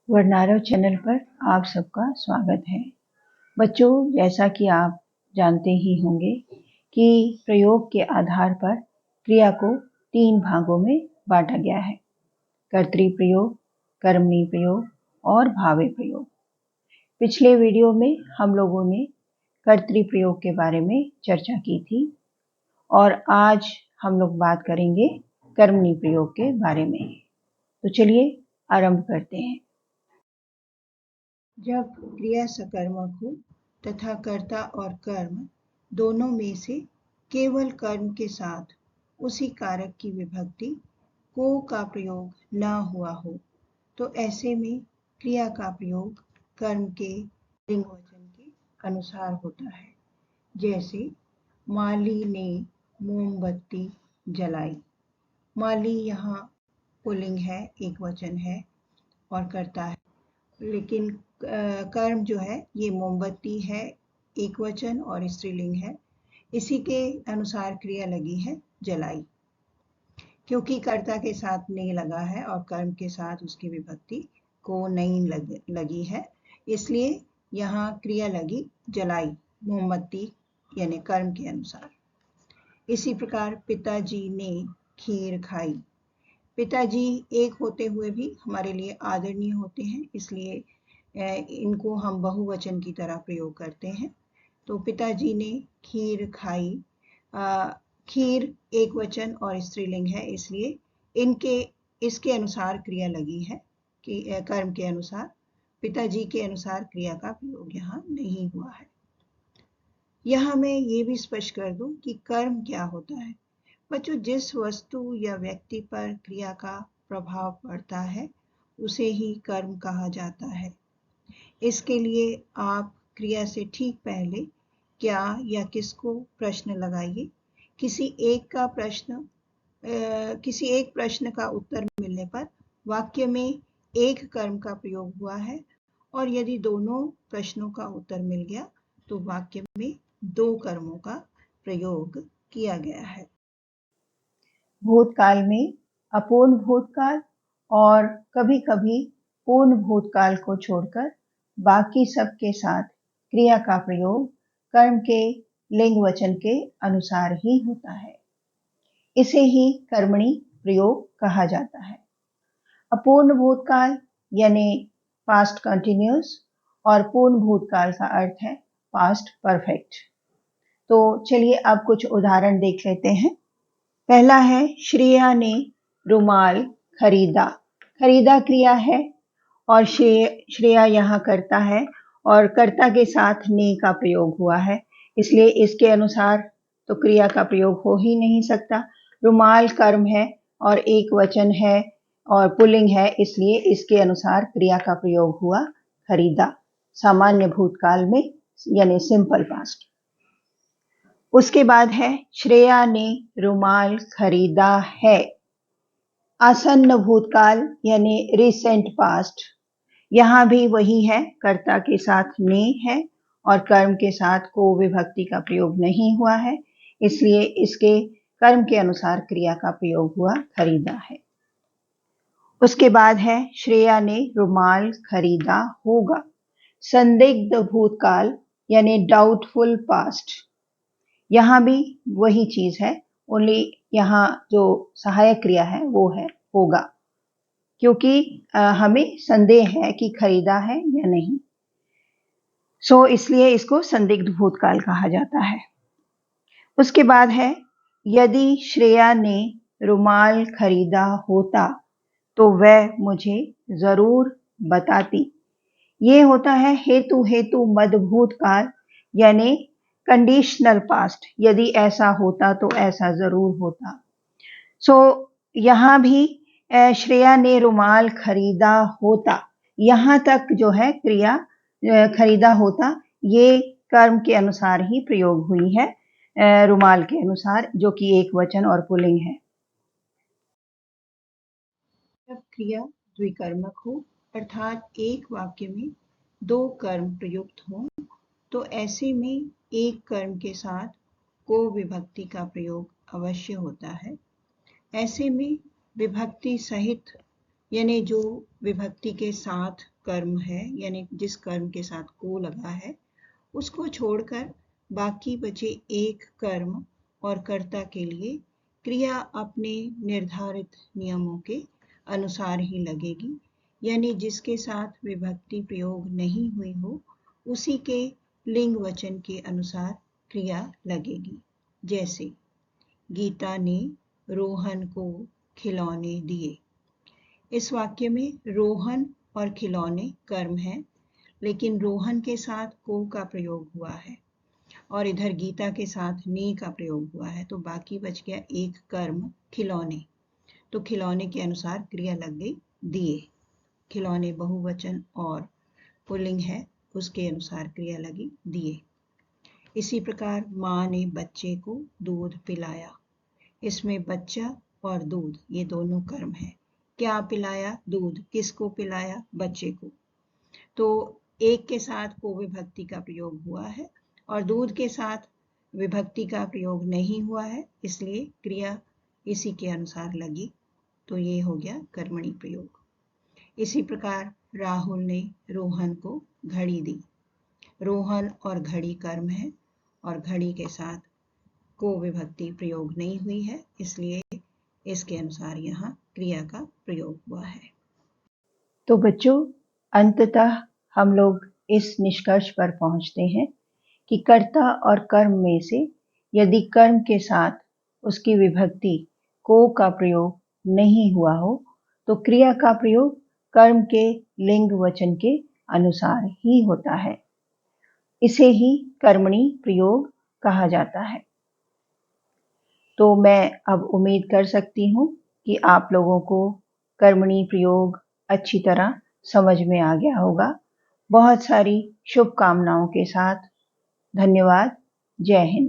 वर्नारव channel पर आप सबका स्वागत है। बच्चों, जैसा कि आप जानते ही होंगे कि प्रयोग के आधार पर क्रिया को 3 भागों में बांटा गया है: कर्तरी प्रयोग, कर्मणी प्रयोग और भावे प्रयोग। पिछले वीडियो में हम लोगों ने कर्तरी प्रयोग के बारे में चर्चा की थी और आज हम लोग बात करेंगे कर्मणी प्रयोग के बारे में। तो चलिए आरंभ करते हैं। जब क्रिया सकर्मक हो तथा कर्ता और कर्म दोनों में से केवल कर्म के साथ उसी कारक की विभक्ति को का प्रयोग न हुआ हो तो ऐसे में क्रिया का प्रयोग कर्म के लिंग वचन के अनुसार होता है। जैसे माली ने मोमबत्ती जलाई। माली यहाँ पुल्लिंग है, एक वचन है और कर्ता है, लेकिन कर्म जो है ये मोमबत्ती है, एक वचन और स्त्रीलिंग है। इसी के अनुसार क्रिया लगी है जलाई। क्योंकि कर्ता के साथ ने लगा है और कर्म के साथ उसकी विभक्ति को नहीं लगी है, इसलिए यहाँ क्रिया लगी जलाई, मोमबत्ती यानी कर्म के अनुसार। इसी प्रकार पिताजी ने खीर खाई। पिताजी एक होते हुए भी हमारे लिए आदरणीय होते हैं, इसलिए इनको हम बहुवचन की तरह प्रयोग करते हैं। तो पिताजी ने खीर खाई। खीर एक वचन और स्त्रीलिंग है, इसलिए इसके अनुसार क्रिया लगी है कि कर्म के अनुसार। पिताजी के अनुसार क्रिया का प्रयोग यहाँ नहीं हुआ है। यहाँ मैं ये भी स्पष्ट कर दूं कि कर्म क्या होता है। बच्चों, जिस वस्तु या व्यक्ति पर क्रिया का प्रभाव पड़ता है उसे ही कर्म कहा जाता है। इसके लिए आप क्रिया से ठीक पहले क्या या किसको प्रश्न लगाइए। किसी एक प्रश्न का उत्तर मिलने पर वाक्य में एक कर्म का प्रयोग हुआ है, और यदि दोनों प्रश्नों का उत्तर मिल गया तो वाक्य में 2 कर्मों का प्रयोग किया गया है। भूतकाल में अपूर्ण भूतकाल और कभी-कभी पूर्ण भूतकाल को छोड़कर बाकी सब के साथ क्रिया का प्रयोग कर्म के लिंग वचन के अनुसार ही होता है। इसे ही कर्मणी प्रयोग कहा जाता है। अपूर्ण भूतकाल यानी पास्ट कंटिन्यूअस और पूर्ण भूतकाल का अर्थ है पास्ट परफेक्ट। तो चलिए अब कुछ उदाहरण देख लेते हैं। पहला है श्रेया ने रुमाल खरीदा। खरीदा क्रिया है और श्रेया यहाँ करता है और कर्ता के साथ ने का प्रयोग हुआ है, इसलिए इसके अनुसार तो क्रिया का प्रयोग हो ही नहीं सकता। रुमाल कर्म है और एक वचन है और पुल्लिंग है, इसलिए इसके अनुसार क्रिया का प्रयोग हुआ खरीदा, सामान्य भूतकाल में यानी सिंपल पास्ट। उसके बाद है श्रेया ने रुमाल खरीदा है। आसन्न भूतकाल यानी रिसेंट पास्ट। यहाँ भी वही है, कर्ता के साथ ने है और कर्म के साथ को विभक्ति का प्रयोग नहीं हुआ है, इसलिए इसके कर्म के अनुसार क्रिया का प्रयोग हुआ खरीदा है। उसके बाद है श्रेया ने रुमाल खरीदा होगा। संदिग्ध भूतकाल यानी डाउटफुल पास्ट। यहाँ भी वही चीज है, ओनली यहाँ जो सहायक क्रिया है वो है होगा, क्योंकि हमें संदेह है कि खरीदा है या नहीं, सो इसलिए इसको संदिग्ध भूतकाल कहा जाता है। उसके बाद है यदि श्रेया ने रुमाल खरीदा होता तो वह मुझे जरूर बताती। ये होता है हेतु मद भूतकाल यानी कंडीशनल पास्ट। यदि ऐसा होता तो ऐसा जरूर होता। सो यहाँ भी श्रेया ने रुमाल खरीदा होता, यहाँ तक जो है क्रिया खरीदा होता ये कर्म के अनुसार ही प्रयोग हुई है, रुमाल के अनुसार, जो कि एक वचन और पुल्लिंग है। जब क्रिया द्विकर्मक हो अर्थात एक वाक्य में 2 कर्म प्रयुक्त हों तो ऐसे में एक कर्म के साथ को विभक्ति का प्रयोग अवश्य होता है। ऐसे में विभक्ति सहित यानी जो विभक्ति के साथ कर्म है, यानी जिस कर्म के साथ को लगा है, उसको छोड़कर बाकी बचे एक कर्म और कर्ता के लिए क्रिया अपने निर्धारित नियमों के अनुसार ही लगेगी। यानी जिसके साथ विभक्ति प्रयोग नहीं हुई हो उसी के लिंग वचन के अनुसार क्रिया लगेगी। जैसे गीता ने रोहन को खिलौने दिए। इस वाक्य में रोहन और खिलौने कर्म है, लेकिन रोहन के साथ को का प्रयोग हुआ है और इधर गीता के साथ ने का प्रयोग हुआ है, तो बाकी बच गया एक कर्म खिलौने। तो खिलौने के अनुसार क्रिया लग गई दिए। खिलौने बहुवचन और पुल्लिंग है, उसके अनुसार क्रिया लगी दिए। इसी प्रकार माँ ने बच्चे को दूध पिलाया। इसमें बच्चा और दूध ये दोनों कर्म है। क्या पिलाया? दूध। किसको पिलाया? बच्चे को। तो एक के साथ को विभक्ति का प्रयोग हुआ है और दूध के साथ विभक्ति का प्रयोग नहीं हुआ है, इसलिए क्रिया इसी के अनुसार लगी। तो ये हो गया कर्मणी प्रयोग। इसी प्रकार राहुल ने रोहन को घड़ी दी। रोहन और घड़ी कर्म है और घड़ी के साथ को विभक्ति प्रयोग नहीं हुई है, इसलिए इसके अनुसार यहाँ क्रिया का प्रयोग हुआ है। तो बच्चों, अंततः हम लोग इस निष्कर्ष पर पहुंचते हैं कि कर्ता और कर्म में से यदि कर्म के साथ उसकी विभक्ति को का प्रयोग नहीं हुआ हो तो क्रिया का प्रयोग कर्म के लिंग वचन के अनुसार ही होता है। इसे ही कर्मणी प्रयोग कहा जाता है। तो मैं अब उम्मीद कर सकती हूँ कि आप लोगों को कर्मणी प्रयोग अच्छी तरह समझ में आ गया होगा। बहुत सारी शुभकामनाओं के साथ धन्यवाद। जय हिंद।